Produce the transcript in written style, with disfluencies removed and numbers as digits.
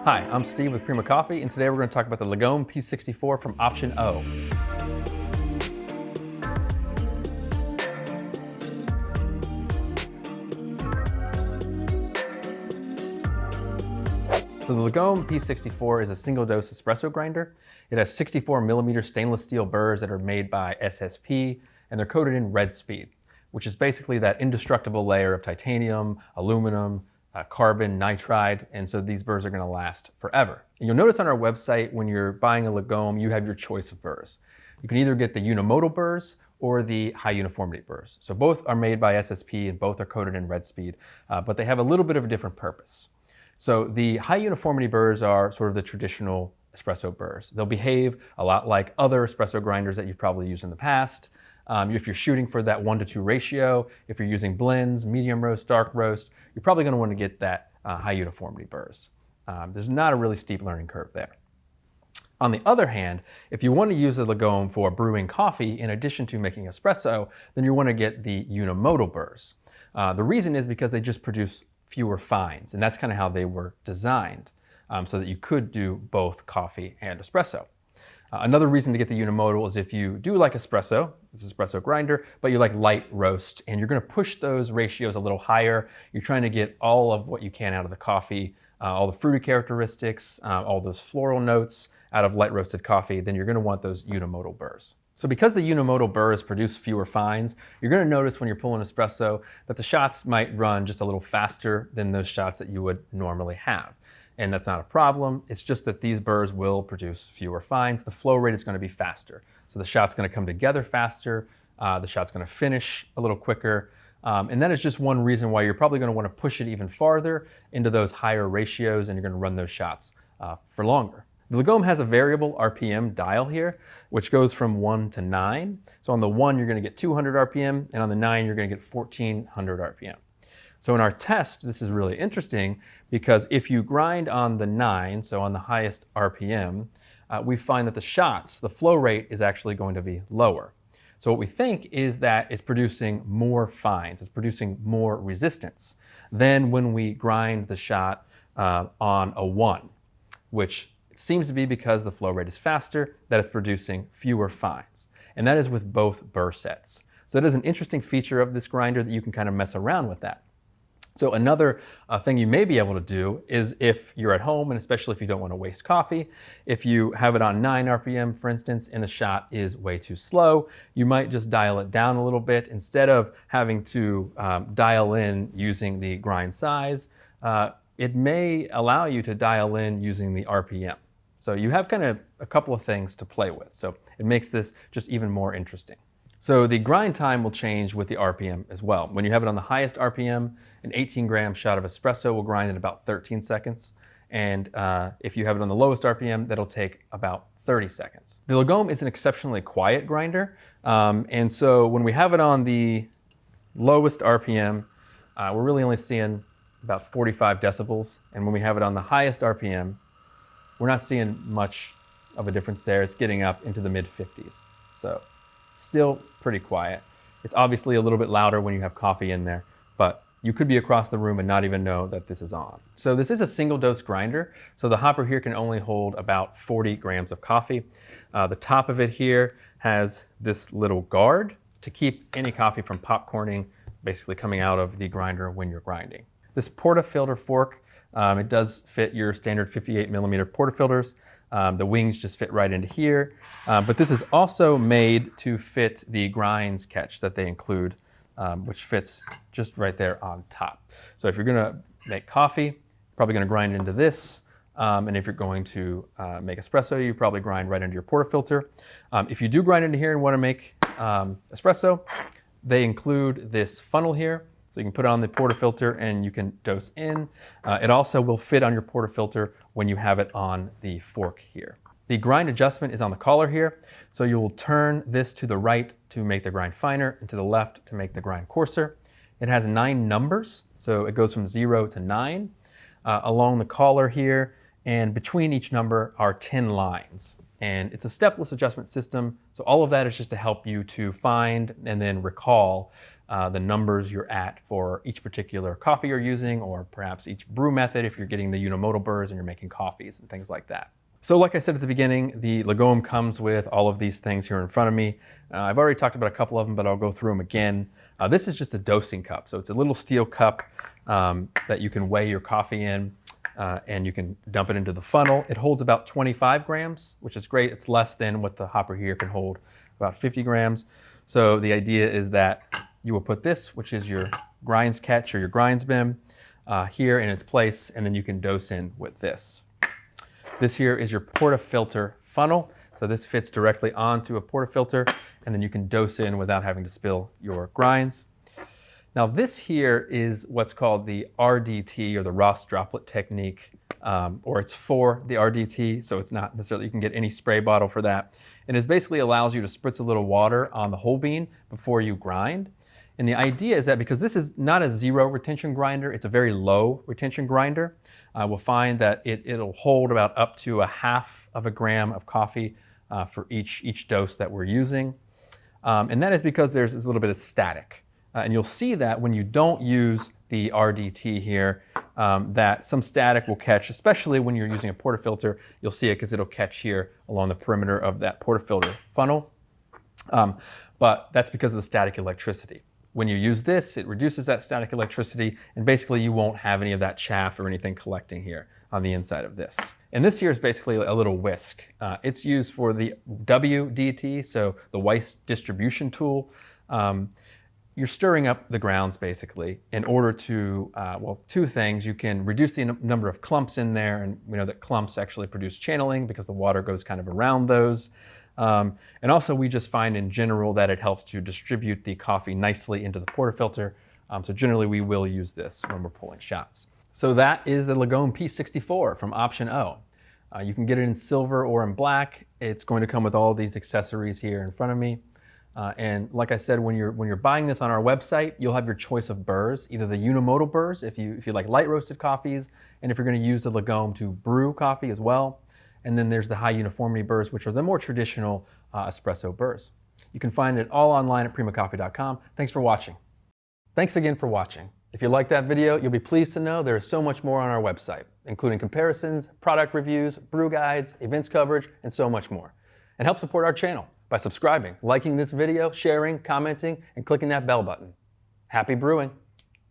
Hi, I'm Steve with Prima Coffee, and today we're going to talk about the Lagom P64 from Option O. So the Lagom P64 is a single-dose espresso grinder. It has 64mm stainless steel burrs that are made by SSP, and they're coated in red speed, which is basically that indestructible layer of titanium, aluminum, carbon, nitride, and so these burrs are going to last forever. And you'll notice on our website when you're buying a Lagom, you have your choice of burrs. You can either get the Unimodal burrs or the High-Uniformity burrs. So both are made by SSP and both are coated in red speed, but they have a little bit of a different purpose. So the High-Uniformity burrs are sort of the traditional espresso burrs. They'll behave a lot like other espresso grinders that you've probably used in the past. If you're shooting for that 1-to-2 ratio, if you're using blends, medium roast, dark roast, you're probably going to want to get that High-Uniformity burrs. There's not a really steep learning curve there. On the other hand, if you want to use the Lagom for brewing coffee in addition to making espresso, then you want to get the Unimodal burrs. The reason is because they just produce fewer fines, and that's kind of how they were designed, so that you could do both coffee and espresso. Another reason to get the Unimodal is if you do like espresso, this is espresso grinder, but you like light roast, and you're going to push those ratios a little higher. You're trying to get all of what you can out of the coffee, all the fruity characteristics, all those floral notes out of light roasted coffee, then you're going to want those Unimodal burrs. So because the Unimodal burrs produce fewer fines, you're going to notice when you're pulling espresso that the shots might run just a little faster than those shots that you would normally have. And that's not a problem. It's just that these burrs will produce fewer fines. The flow rate is going to be faster. So the shot's going to come together faster. The shot's going to finish a little quicker. And that is just one reason why you're probably going to want to push it even farther into those higher ratios, and you're going to run those shots for longer. The Lagom has a variable RPM dial here, which goes from 1 to 9. So on the 1, you're going to get 200 RPM, and on the 9, you're going to get 1400 RPM. So in our test, this is really interesting because if you grind on the 9, so on the highest RPM, we find that the shots, the flow rate is actually going to be lower. So what we think is that it's producing more fines, it's producing more resistance than when we grind the shot on a 1, which it seems to be because the flow rate is faster, that it's producing fewer fines. And that is with both burr sets. So that is an interesting feature of this grinder that you can kind of mess around with that. So another thing you may be able to do is if you're at home, and especially if you don't want to waste coffee, if you have it on 9 RPM, for instance, and the shot is way too slow, you might just dial it down a little bit. Instead of having to dial in using the grind size, it may allow you to dial in using the RPM. So you have kind of a couple of things to play with. So it makes this just even more interesting. So the grind time will change with the RPM as well. When you have it on the highest RPM, an 18-gram shot of espresso will grind in about 13 seconds. And if you have it on the lowest RPM, that'll take about 30 seconds. The Lagom is an exceptionally quiet grinder. And so when we have it on the lowest RPM, we're really only seeing about 45 decibels. And when we have it on the highest RPM, we're not seeing much of a difference there. It's getting up into the mid-50s. So still pretty quiet. It's obviously a little bit louder when you have coffee in there, but you could be across the room and not even know that this is on. So this is a single dose grinder. So the hopper here can only hold about 40 grams of coffee. The top of it here has this little guard to keep any coffee from popcorning, basically coming out of the grinder when you're grinding. This portafilter fork, it does fit your standard 58mm portafilters. The wings just fit right into here, but this is also made to fit the grinds catch that they include, which fits just right there on top. So if you're gonna make coffee, you're probably gonna grind into this, and if you're going to make espresso, you probably grind right into your portafilter. If you do grind into here and wanna make espresso, they include this funnel here. So you can put it on the portafilter and you can dose in. It also will fit on your portafilter when you have it on the fork here. The grind adjustment is on the collar here. So you will turn this to the right to make the grind finer and to the left to make the grind coarser. It has 9 numbers, so it goes from 0 to 9 along the collar here, and between each number are 10 lines. And it's a stepless adjustment system, so all of that is just to help you to find and then recall the numbers you're at for each particular coffee you're using, or perhaps each brew method if you're getting the Unimodal Burrs and you're making coffees and things like that. So like I said at the beginning, the Lagom comes with all of these things here in front of me. I've already talked about a couple of them, but I'll go through them again. This is just a dosing cup. So it's a little steel cup that you can weigh your coffee in, and you can dump it into the funnel. It holds about 25 grams, which is great. It's less than what the hopper here can hold, about 50 grams. So the idea is that you will put this, which is your grinds catch or your grinds bin, here in its place, and then you can dose in with this. This here is your portafilter funnel. So this fits directly onto a portafilter, and then you can dose in without having to spill your grinds. Now this here is what's called the RDT, or the Ross droplet technique, or it's for the RDT, so it's not necessarily, you can get any spray bottle for that. And it basically allows you to spritz a little water on the whole bean before you grind. And the idea is that because this is not a zero retention grinder, it's a very low retention grinder, we'll find that it'll hold about up to 1/2 gram of coffee for each dose that we're using. And that is because there's this little bit of static. And you'll see that when you don't use the RDT here, that some static will catch, especially when you're using a portafilter. You'll see it because it'll catch here along the perimeter of that portafilter funnel. But that's because of the static electricity. When you use this, it reduces that static electricity, and basically you won't have any of that chaff or anything collecting here on the inside of this. And this here is basically a little whisk. It's used for the WDT, so the Weiss distribution tool. You're stirring up the grounds basically in order to, well, two things. You can reduce the number of clumps in there, and we know that clumps actually produce channeling because the water goes kind of around those. And also we just find in general that it helps to distribute the coffee nicely into the portafilter. So generally we will use this when we're pulling shots. So that is the Lagom P64 from Option O. You can get it in silver or in black. It's going to come with all these accessories here in front of me. And like I said, when you're buying this on our website, you'll have your choice of burrs, either the Unimodal burrs if you like light roasted coffees, and if you're going to use the Lagom to brew coffee as well. And then there's the High-Uniformity burrs, which are the more traditional espresso burrs. You can find it all online at primacoffee.com. Thanks for watching. Thanks again for watching. If you liked that video, you'll be pleased to know there is so much more on our website, including comparisons, product reviews, brew guides, events coverage, and so much more. And help support our channel by subscribing, liking this video, sharing, commenting, and clicking that bell button. Happy brewing!